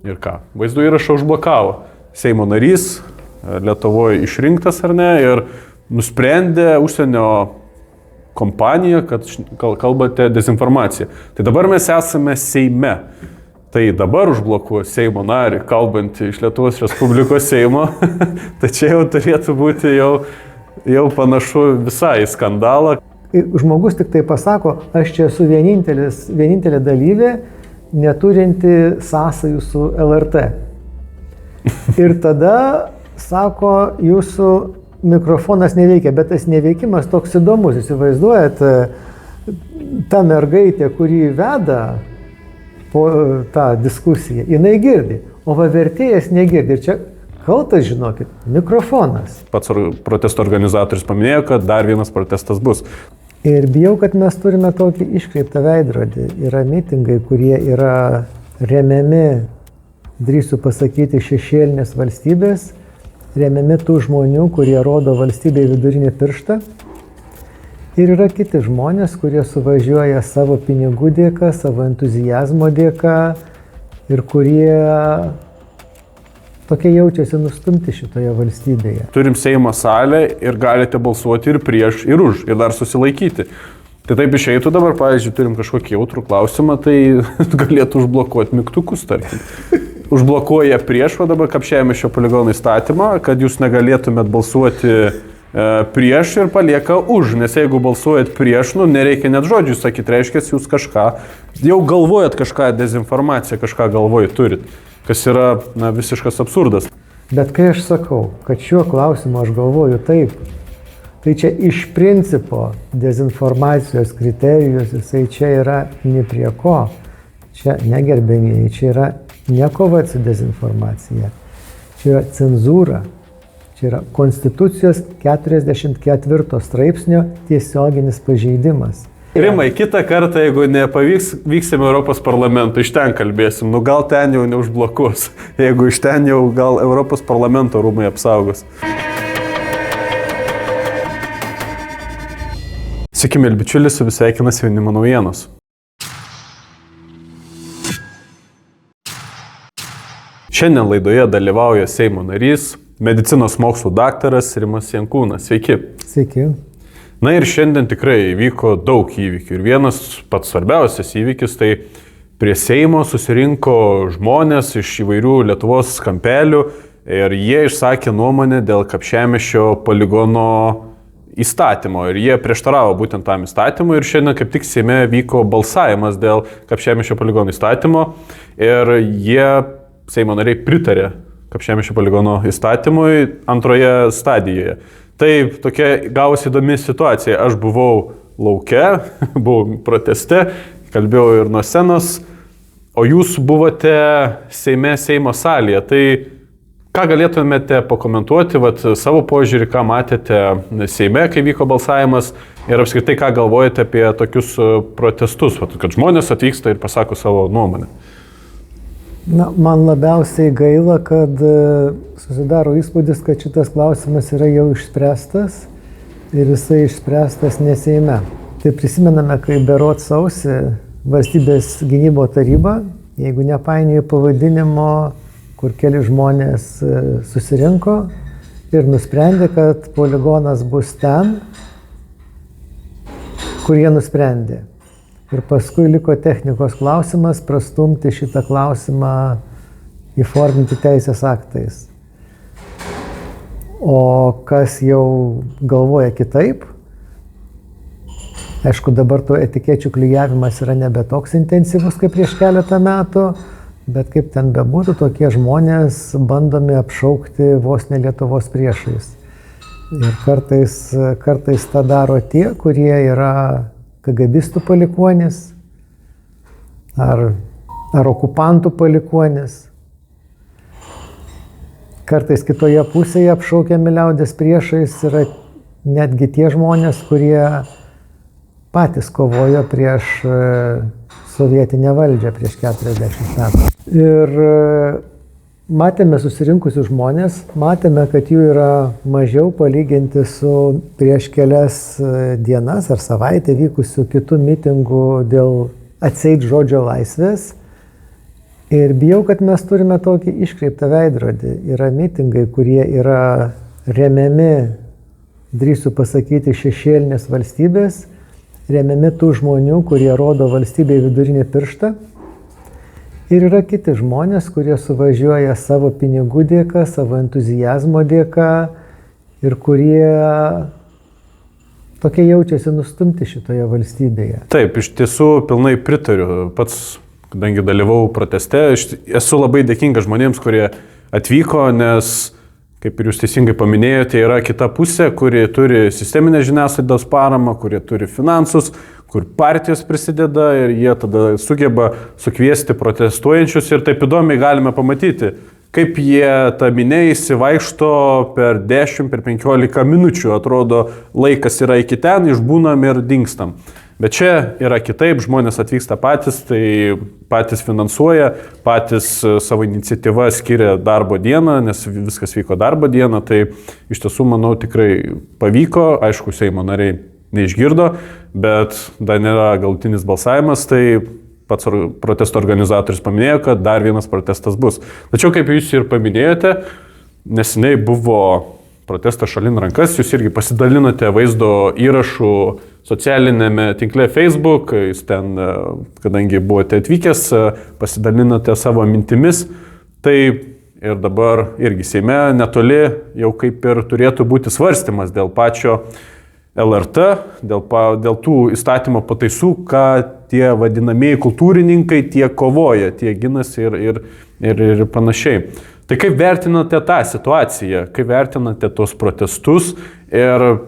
Ir ką? Vaizdo įrašą užblokavo. Seimo narys, Lietuvoje išrinktas ar ne, ir nusprendė užsienio kompanija, kad kalbate dezinformaciją. Tai dabar mes esame Seime. Tai dabar užblokuo Seimo narį, kalbantį iš Lietuvos Respublikos Seimo. Tai čia jau turėtų būti jau panašu visai skandalą. Žmogus tik tai pasako, aš čia esu vienintelė dalyvė, neturinti sąsajų su LRT. Ir tada sako, jūsų mikrofonas neveikia, bet tas neveikimas toks įdomus. Įsivaizduojat, ta mergaitė, kuri veda po tą diskusiją, jinai girdi, o vertėjas negirdi. Ir čia kaltas, žinokit, mikrofonas. Pats protesto organizatorius paminėjo, kad dar vienas protestas bus. Ir bijau, kad mes turime tokį iškreiptą veidrodį. Yra mitingai, kurie yra remiami, drįsiu pasakyti, šešėlinės valstybės, remiami tų žmonių, kurie rodo valstybėje vidurinį pirštą. Ir yra kiti žmonės, kurie suvažiuoja savo pinigų dėka, savo entuzijazmo dėka ir kurie tokie jaučiasi nustumti šitoje valstybėje. Turim Seimo salę ir galite balsuoti ir prieš, ir už, ir dar susilaikyti. Tai taip išeitų dabar, pavyzdžiui, turim kažkokį jautrų klausimą, tai galėtų užblokuoti mygtukus, tarkim. Užblokuoja prieš, o dabar Kapčiamiesčio poligono įstatymą, kad jūs negalėtumėt balsuoti prieš ir palieka už, nes jeigu balsuojat prieš, nereikia net žodžių sakyti, reiškia, jūs kažką, jau galvojat kažką, dezinformaciją kažką galvojat turit, kas yra visiškas absurdas. Bet kai aš sakau, kad šiuo klausimu aš galvoju taip, tai čia iš principo dezinformacijos kriterijus, jisai čia yra ne prie ko, čia negerbėmieji, čia yra ne kova su dezinformacija, čia yra cenzūra. Čia yra Konstitucijos 44 straipsnio tiesioginis pažeidimas. Rimai, kitą kartą, jeigu nepavyks, vyksim Europos parlamentą, iš ten kalbėsim. Gal ten jau neužblokuos. Jeigu iš ten jau gal Europos parlamento rūmai apsaugos. Sveiki, mėly bičiuliai, su visai sveikinas Jaunimo naujienos. Šiandien laidoje dalyvauja Seimo narys, medicinos mokslų daktaras Rimas Jankūnas. Sveiki. Sveiki. Na ir šiandien tikrai vyko daug įvykių. Ir vienas pats svarbiausias įvykis, tai prie Seimo susirinko žmonės iš įvairių Lietuvos kampelių ir jie išsakė nuomonę dėl Kapčiamiesčio poligono įstatymo. Ir jie prieštaravo būtent tam įstatymui ir šiandien kaip tik Seime vyko balsavimas dėl Kapčiamiesčio poligono įstatymo ir Seimo nariai pritarė Kapčiamiesčio poligono įstatymui antroje stadijoje. Taip, tokia gavosi įdomi situacija. Aš buvau lauke, buvau proteste, kalbėjau ir nuo scenos, o jūs buvote Seimo salėje. Tai ką galėtumėte pakomentuoti savo požiūrį, ką matėte Seime, kai vyko balsavimas ir apskritai ką galvojate apie tokius protestus, kad žmonės atvyksta ir pasako savo nuomonę? Man labiausiai gaila, kad susidaro įspūdis, kad šitas klausimas yra jau išspręstas ir jisai išspręstas ne Seime. Tai prisimename, kai berods sausį Valstybės gynybos taryba, jeigu nepainioju pavadinimo, kur keli žmonės susirinko ir nusprendė, kad poligonas bus ten, kur jie nusprendė. Ir paskui liko technikos klausimas, prastumti šitą klausimą, įforminti teisės aktais. O kas jau galvoja kitaip, aišku, dabar to etikečių klijavimas yra nebe toks intensyvus kaip prieš keletą metų, bet kaip ten bebūtų, tokie žmonės bandomi apšaukti vos ne Lietuvos priešais. Ir kartais tą daro tie, kurie yra KGBistų palikuonis ar okupantų palikuonis. Kartais kitoje pusėje apšaukiami liaudės priešais yra netgi tie žmonės, kurie patys kovojo prieš sovietinę valdžią prieš 40 metų. Ir matėme susirinkusius žmonės, matėme, kad jų yra mažiau palyginti su prieš kelias dienas ar savaitę vykusių kitų mitingų dėl atseit žodžio laisvės. Ir bijau, kad mes turime tokį iškreiptą veidrodį. Yra mitingai, kurie yra remiami, drįsiu pasakyti, šešėlinės valstybės, remiami tų žmonių, kurie rodo valstybėje vidurinį pirštą. Ir yra kiti žmonės, kurie suvažiuoja savo pinigų dėka, savo entuzijazmo dėka ir kurie tokie jaučiasi nustumti šitoje valstybėje. Taip, iš tiesų pilnai pritariu. Pats, kadangi dalyvau proteste, esu labai dėkingas žmonėms, kurie atvyko, nes, kaip ir jūs teisingai paminėjote, yra kita pusė, kuri turi sisteminę žiniasklaidos paramą, kurie turi finansus, kur partijos prisideda ir jie tada sugeba sukviesti protestuojančius ir taip įdomiai galime pamatyti, kaip jie tą minę įsivaikšto per 10, per 15 minučių, atrodo laikas yra iki ten, išbūnam ir dingstam. Bet čia yra kitaip, žmonės atvyksta patys, tai patys finansuoja, patys savo iniciatyvą skiria darbo dieną, nes viskas vyko darbo dieną, tai iš tiesų, manau, tikrai pavyko, aišku, Seimo nariai neišgirdo, bet dar nėra galutinis balsavimas, tai pats protesto organizatorius paminėjo, kad dar vienas protestas bus. Tačiau, kaip jūs ir paminėjote, neseniai buvo protestas šalin rankas, jūs irgi pasidalinote vaizdo įrašų socialinėme tinkle Facebook, jūs ten, kadangi buvote atvykęs, pasidalinote savo mintimis, tai ir dabar irgi Seime netoli jau kaip ir turėtų būti svarstymas dėl pačio LRT, dėl tų įstatymo pataisų, ką tie vadinamieji kultūrininkai tie kovoja, tie ginasi ir panašiai. Tai kaip vertinate tą situaciją, kaip vertinate tos protestus ir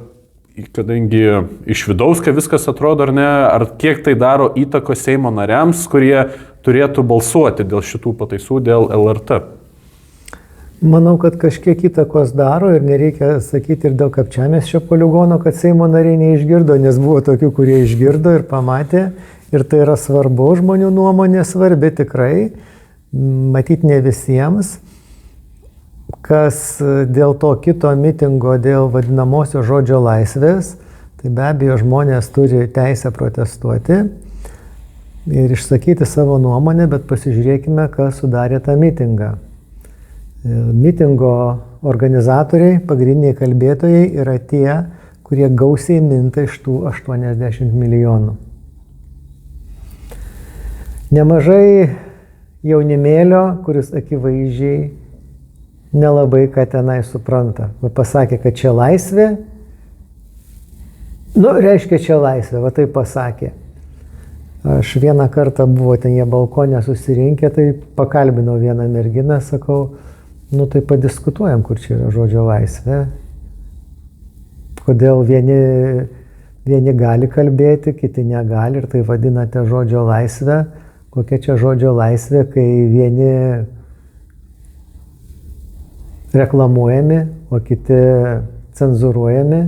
kadangi iš vidaus, kaip viskas atrodo ar ne, ar kiek tai daro įtakos Seimo nariams, kurie turėtų balsuoti dėl šitų pataisų, dėl LRT? Manau, kad kažkiek įtakos daro ir nereikia sakyti ir dėl Kapčiamiesčio poligono, kad Seimo nariai neišgirdo, nes buvo tokių, kurie išgirdo ir pamatė. Ir tai yra svarbu, žmonių nuomonė svarbi tikrai, matyti ne visiems. Kas dėl to kito mitingo, dėl vadinamosios žodžio laisvės, tai be abejo žmonės turi teisę protestuoti ir išsakyti savo nuomonę, bet pasižiūrėkime, kas sudarė tą mitingą. Mitingo organizatoriai, pagrindiniai kalbėtojai yra tie, kurie gausiai minta iš tų 80 milijonų. Nemažai jaunimėlio, kuris akivaizdžiai nelabai ką tenai supranta. Pasakė, kad čia laisvė, reiškia čia laisvė, va tai pasakė. Aš vieną kartą buvo ten jie balkonė susirinkę, tai pakalbinau vieną merginą, sakau, tai padiskutuojam, kur čia yra žodžio laisvė. Kodėl vieni gali kalbėti, kiti negali ir tai vadinate žodžio laisvę. Kokia čia žodžio laisvė, kai vieni reklamuojami, o kiti cenzuruojami.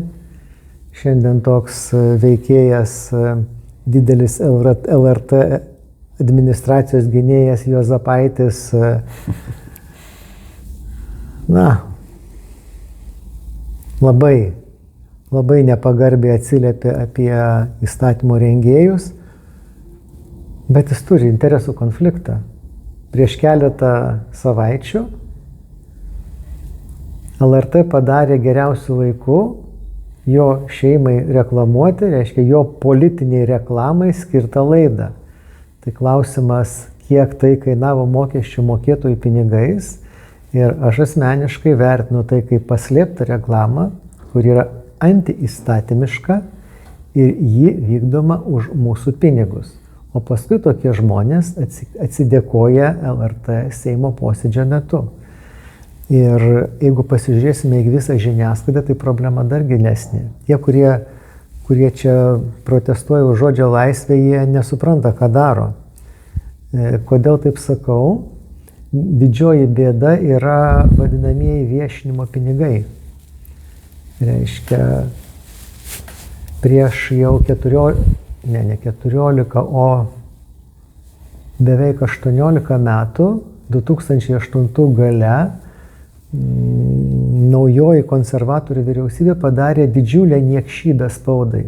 Šiandien toks veikėjas, didelis LRT administracijos gynėjas Juozapaitis, labai nepagarbiai atsiliepė apie įstatymo rengėjus, bet jis turi interesų konfliktą. Prieš keletą savaičių LRT padarė geriausių laikų jo šeimai reklamuoti, reiškia jo politiniai reklamai skirtą laidą. Tai klausimas, kiek tai kainavo mokesčių mokėtojų pinigais. Ir aš asmeniškai vertinu tai kaip paslėptą reklamą, kur yra antiįstatymiška ir ji vykdoma už mūsų pinigus. O paskui tokie žmonės atsidėkoja LRT Seimo posėdžio metu. Ir jeigu pasižiūrėsime į visą žiniasklaidą, tai problema dar gilesnė. Tie, kurie čia protestuoja už žodžio laisvę, jie nesupranta, ką daro. Kodėl taip sakau? Didžioji bėda yra vadinamieji viešinimo pinigai. Reiškia, prieš jau 14, o beveik 18 metų, 2008 gale, naujoji konservatorių vyriausybė padarė didžiulę niekšybę spaudai.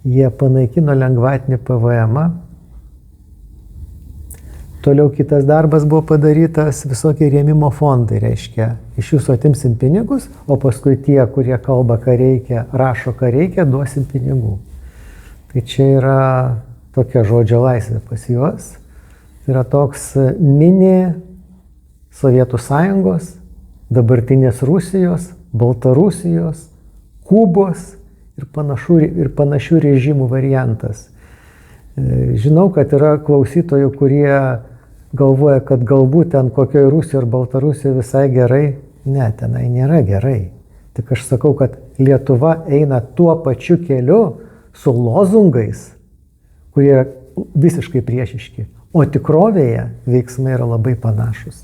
Jie panaikino lengvatinį PVM-ą. Toliau kitas darbas buvo padarytas, visokie rėmimo fondai, reiškia, iš jūsų atimsim pinigus, o paskui tie, kurie kalba, ką reikia, rašo, ką reikia, duosim pinigų. Tai čia yra tokia žodžio laisvė pas juos. Tai yra toks mini Sovietų Sąjungos, dabartinės Rusijos, Baltarusijos, Kubos ir panašių režimų variantas. Žinau, kad yra klausytojų, kurie galvoja, kad galbūt ten kokioje Rusijoje ar Baltarusijoje visai gerai. Ne, tenai nėra gerai. Tik aš sakau, kad Lietuva eina tuo pačiu keliu su lozungais, kurie yra visiškai priešiški. O tikrovėje veiksmai yra labai panašus.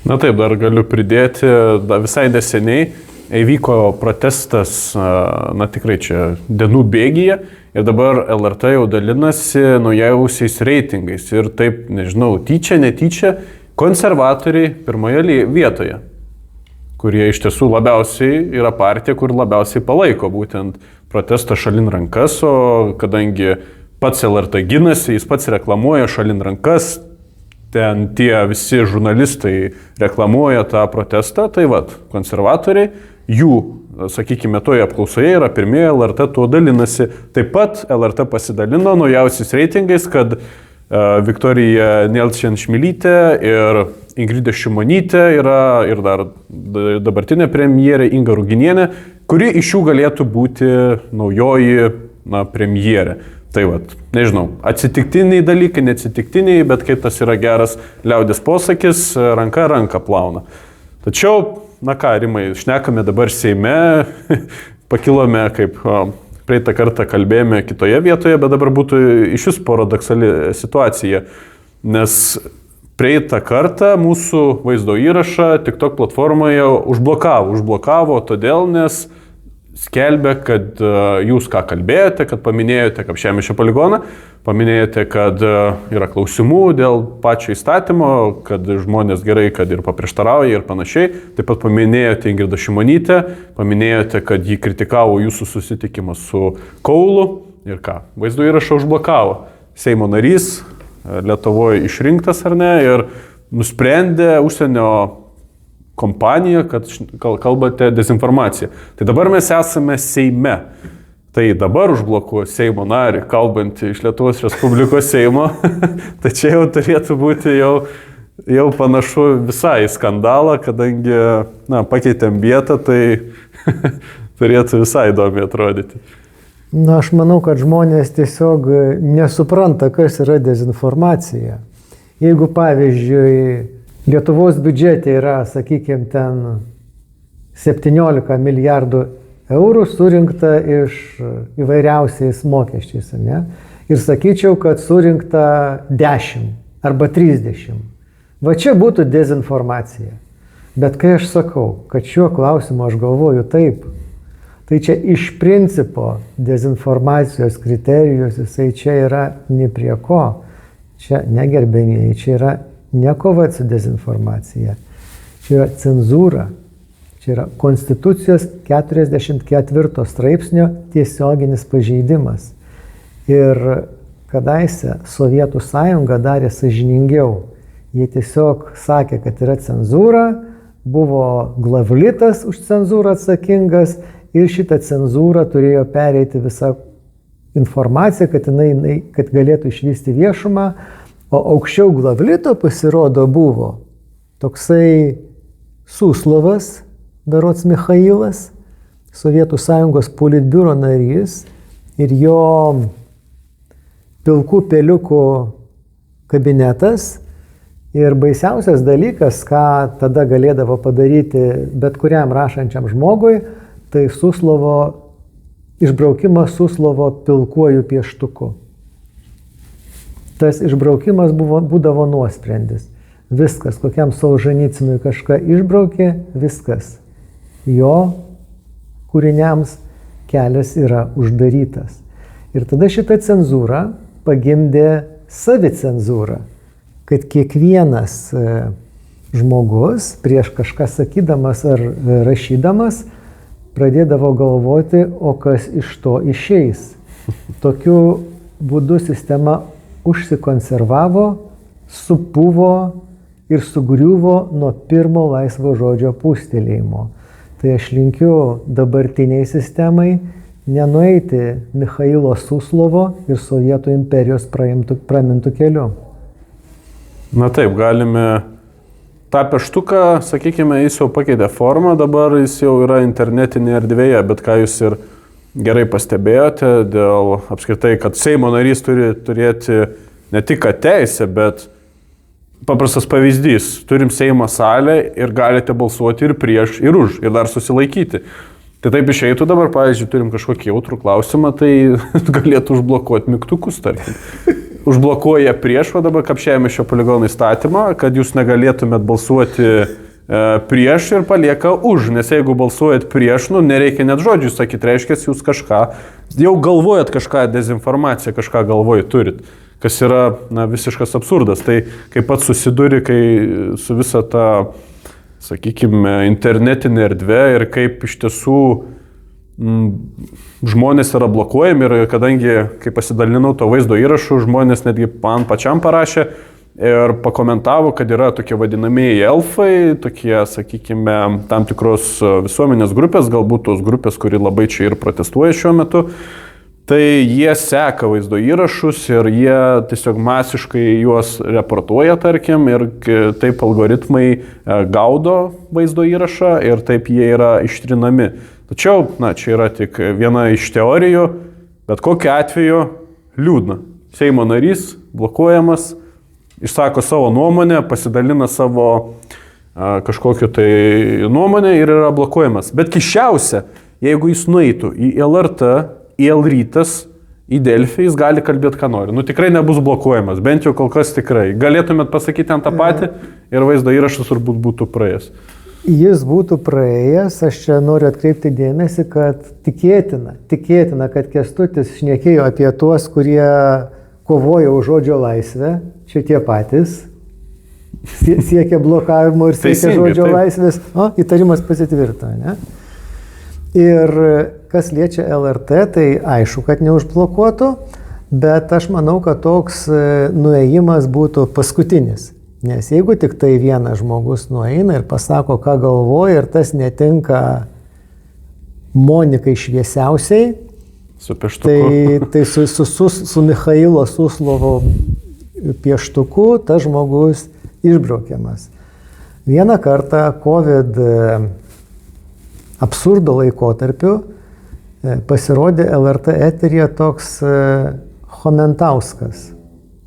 Na taip, dar galiu pridėti, visai neseniai įvyko protestas, na tikrai čia dienų bėgyje, ir dabar LRT jau dalinasi naujausiais reitingais. Ir taip, nežinau, tyčia, netyčia, konservatoriai pirmoje vietoje, kurie iš tiesų labiausiai yra partija, kur labiausiai palaiko būtent protestą šalin rankas, o kadangi pats LRT ginasi, jis pats reklamuoja šalin rankas, ten tie visi žurnalistai reklamuoja tą protestą, tai vat, konservatoriai, jų, sakykime, toje apklausoje yra pirmieji, LRT tuo dalinasi. Taip pat LRT pasidalino naujausiais reitingais, kad Viktorija Nelčin-Šmilytė ir Ingrida Šimonytė yra ir dar dabartinė premjerė Inga Ruginienė, kuri iš jų galėtų būti naujoji premjerė. Tai vat, nežinau, atsitiktiniai dalykai, neatsitiktiniai, bet kaip tas yra geras liaudės posakis, ranka ranką plauna. Tačiau, na ką, Rimai, šnekame dabar Seime, pakilome, kaip praeitą kartą kalbėjome kitoje vietoje, bet dabar būtų iš vis paradoksali situacija, nes praeitą kartą mūsų vaizdo įrašą TikTok platformoje užblokavo todėl, nes skelbia, kad jūs ką kalbėjote, kad paminėjote Kapčiamiesčio poligoną, paminėjote, kad yra klausimų dėl pačio įstatymo, kad žmonės gerai, kad ir paprieštarauja ir panašiai. Taip pat paminėjote Ingridą Šimonytę, paminėjote, kad jį kritikavo jūsų susitikimą su Kaulu ir ką. Vaizdo įrašą užblokavo. Seimo narys, Lietuvoje išrinktas ar ne, ir nusprendė užsienio kompanija, kad kalbate dezinformaciją. Tai dabar mes esame Seime. Tai dabar užblokuoja Seimo narį, kalbant iš Lietuvos Respublikos Seimo. Tai čia jau turėtų būti jau panašu visai skandalą, kadangi pakeitėm vietą, tai turėtų visai įdomiai atrodyti. Na, aš manau, kad žmonės tiesiog nesupranta, kas yra dezinformacija. Jeigu, pavyzdžiui, Lietuvos biudžete yra, sakykime, ten 17 milijardų eurų surinkta iš įvairiausiais mokesčiais, ne? Ir sakyčiau, kad surinkta 10 arba 30. Va čia būtų dezinformacija. Bet kai aš sakau, kad šiuo klausimu aš galvoju taip, tai čia iš principo dezinformacijos kriterijus, jisai čia yra ni prie ko. Čia negerbėmieji, čia yra ne kova su dezinformacija, čia yra cenzūra, čia yra Konstitucijos 44 straipsnio tiesioginis pažeidimas. Ir kadaise Sovietų Sąjunga darė sąžiningiau. Jie tiesiog sakė, kad yra cenzūra, buvo Glavlitas už cenzūrą atsakingas ir šitą cenzūrą turėjo pereiti visą informaciją, kad galėtų išvysti viešumą. O aukščiau Glavlito pasirodo buvo toksai Suslovas, berods Michailas, Sovietų Sąjungos politbiuro narys ir jo pilkų peliukų kabinetas. Ir baisiausias dalykas, ką tada galėdavo padaryti bet kuriam rašančiam žmogui, tai išbraukimas Suslovo pilkuoju pieštuku. Tas išbraukimas būdavo nuosprendis. Viskas, kokiam Solženicinui kažką išbraukė, viskas. Jo kūriniams kelias yra uždarytas. Ir tada šitą cenzūrą pagimdė savicenzūrą, kad kiekvienas žmogus prieš kažką sakydamas ar rašydamas pradėdavo galvoti, o kas iš to išeis. Tokiu būdu sistema užsikonservavo supuvo ir sugriuvo nuo pirmo laisvo žodžio pūstelėjimo. Tai aš linkiu dabartiniai sistemai nenueiti Michailo Suslovo ir Sovietų imperijos pramintų keliu. Na taip, galime tą peštuką, sakykime, jis jau pakeitė formą, dabar jis jau yra internetinėje erdvėje, bet ką jūs ir gerai pastebėjote, dėl apskritai, kad Seimo narys turi turėti ne tik teisę, bet paprastas pavyzdys, turim Seimo salę ir galite balsuoti ir prieš, ir už, ir dar susilaikyti. Tai taip išeitų dabar, pavyzdžiui, turim kažkokį jautrų klausimą, tai galėtų užblokuoti mygtukus, tarkim. Užblokuoja prieš, o dabar kapšiajame šio poligono įstatymą, kad jūs negalėtumėt balsuoti prieš ir palieka už, nes jeigu balsuojat prieš, nereikia net žodžių sakyti, reiškia, jūs kažką, jau galvojat kažką, dezinformaciją kažką galvojat turit, kas yra visiškas absurdas. Tai kaip pats susiduri, kai su visa ta, sakykime, internetinė erdvė ir kaip iš tiesų žmonės yra blokuojami ir kadangi, kai pasidalinau to vaizdo įrašų, žmonės netgi man pačiam parašė ir pakomentavo, kad yra tokie vadinamieji elfai, tokie, sakykime, tam tikros visuomenės grupės, galbūt tos grupės, kuri labai čia ir protestuoja šiuo metu. Tai jie seka vaizdo įrašus ir jie tiesiog masiškai juos reportuoja, tarkim, ir taip algoritmai gaudo vaizdo įrašą ir taip jie yra ištrinami. Tačiau, čia yra tik viena iš teorijų, bet kokiu atveju liūdna. Seimo narys blokuojamas, išsako savo nuomonę, pasidalina savo kažkokiu tai nuomonę ir yra blokuojamas. Bet keisčiausia, jeigu jis nueitų į LRT, į L-rytas, į Delfį, jis gali kalbėti, ką nori. Tikrai nebus blokuojamas, bent jau kol kas tikrai. Galėtumėt pasakyti ant tą patį ir vaizdo įrašas turbūt būtų praėjęs. Jis būtų praėjęs, aš čia noriu atkreipti dėmesį, kad tikėtina, kad Kęstutis šnekėjo apie tuos, kurie kovoja už žodžio laisvę, čia tie patys, siekia blokavimo ir siekia žodžio laisvės, įtarimas pasitvirtino, ne? Ir kas liečia LRT, tai aišku, kad neužblokuotų, bet aš manau, kad toks nuėjimas būtų paskutinis. Nes jeigu tik tai vienas žmogus nueina ir pasako, ką galvoja, ir tas netinka Monikai šviesiausiai, su pieštuku, tai su Michailo Suslovo pieštuku tas žmogus išbraukiamas. Vieną kartą COVID absurdo laikotarpiu pasirodė LRT eteryje toks Chomentauskas.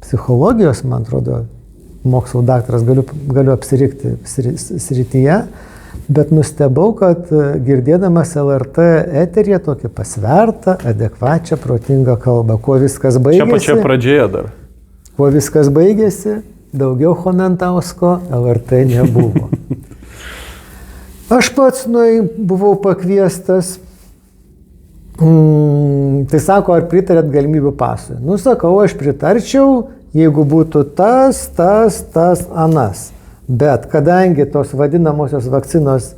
Psichologijos, man atrodo, mokslo daktaras, galiu apsirikti srityje, bet nustebau, kad girdėdamas LRT eteryje tokį pasvertą, adekvačią, protingą kalbą. Kuo viskas baigėsi? Čia pačia pradžioje dar. Kuo viskas baigėsi, daugiau Chomentausko LRT nebuvo. Aš pats buvau pakviestas, tai sako, ar pritarėt galimybių pasui? Sakau, aš pritarčiau, jeigu būtų tas, anas. Bet kadangi tos vadinamosios vakcinos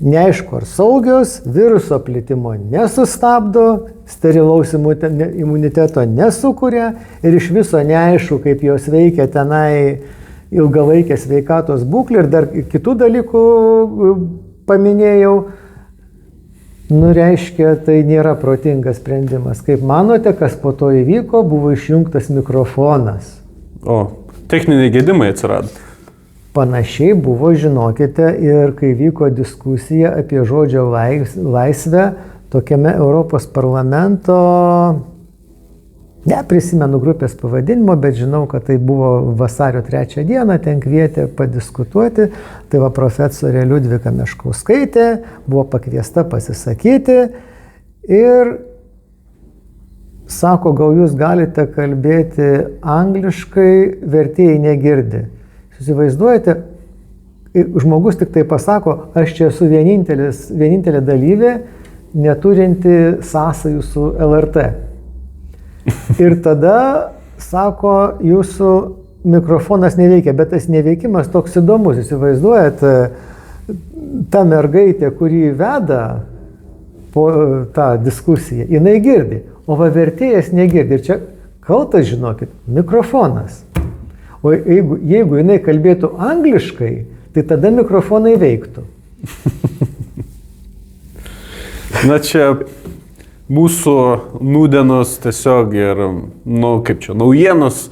neaišku ar saugios, viruso plitimo nesustabdo, sterilaus imuniteto nesukuria ir iš viso neaišku, kaip jos veikia tenai ilgalaikė sveikatos būklė ir dar kitų dalykų paminėjau, reiškia, tai nėra protingas sprendimas. Kaip manote, kas po to įvyko, buvo išjungtas mikrofonas. O, techniniai gedimai atsirado. Panašiai buvo, žinokite, ir kai vyko diskusija apie žodžio laisvę tokiame Europos parlamento, neprisimenu grupės pavadinimo, bet žinau, kad tai buvo vasario 3 dieną, ten kvietė padiskutuoti. Tai va profesorė Liudvika Meškauskaitė buvo pakviesta pasisakyti ir sako, gal jūs galite kalbėti angliškai, vertėjai negirdi. Jūs įsivaizduojate, žmogus tik tai pasako, aš čia esu vienintelė dalyvė, neturinti sąsajų su LRT. Ir tada, sako, jūsų mikrofonas neveikia, bet tas neveikimas toks įdomus. Įsivaizduojat, ta mergaitė, kuri veda po tą diskusiją, jinai girdi, o va vertėjas negirdi. Ir čia kaltas, žinokit, mikrofonas. O jeigu jinai kalbėtų angliškai, tai tada mikrofonai veiktų. Na čia mūsų nūdienos tiesiog ir, kaip čia, naujienos.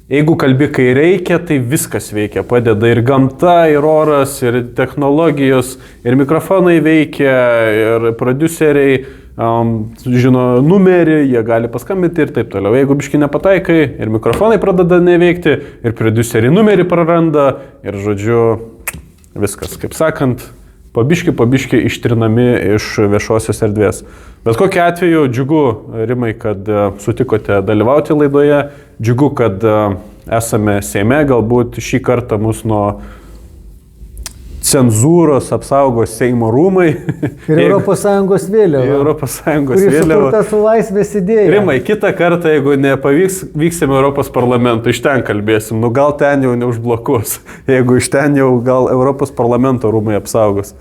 Jeigu kalbi, kai reikia, tai viskas veikia. Padeda ir gamta, ir oras, ir technologijos, ir mikrofonai veikia, ir prodiuseriai žino numerį, jie gali paskambinti ir taip toliau. Jeigu biški nepataikai, ir mikrofonai pradeda neveikti, ir prodiuseriai numerį praranda, ir žodžiu, viskas, kaip sakant, pabiški ištrinami iš viešosios erdvės. Bet kokiu atveju džiugu, Rimai, kad sutikote dalyvauti laidoje, džiugu, kad esame Seime, galbūt šį kartą mus nuo cenzūros apsaugos Seimo rūmai. Ir ES vėliava. ES kuri vėliava. sukurta su laisvės idėja. Rimai, kitą kartą, jeigu nepavyks, vyksime Europos parlamentą, iš ten kalbėsim. Nu gal ten jau neužblokuos, jeigu iš ten jau gal Europos parlamento rūmai apsaugos.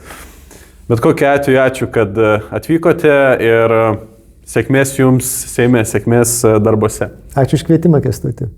Bet kokiu atveju ačiū, kad atvykote ir sėkmės jums Seime, sėkmės darbuose. Ačiū už kvietimą, Kęstuti.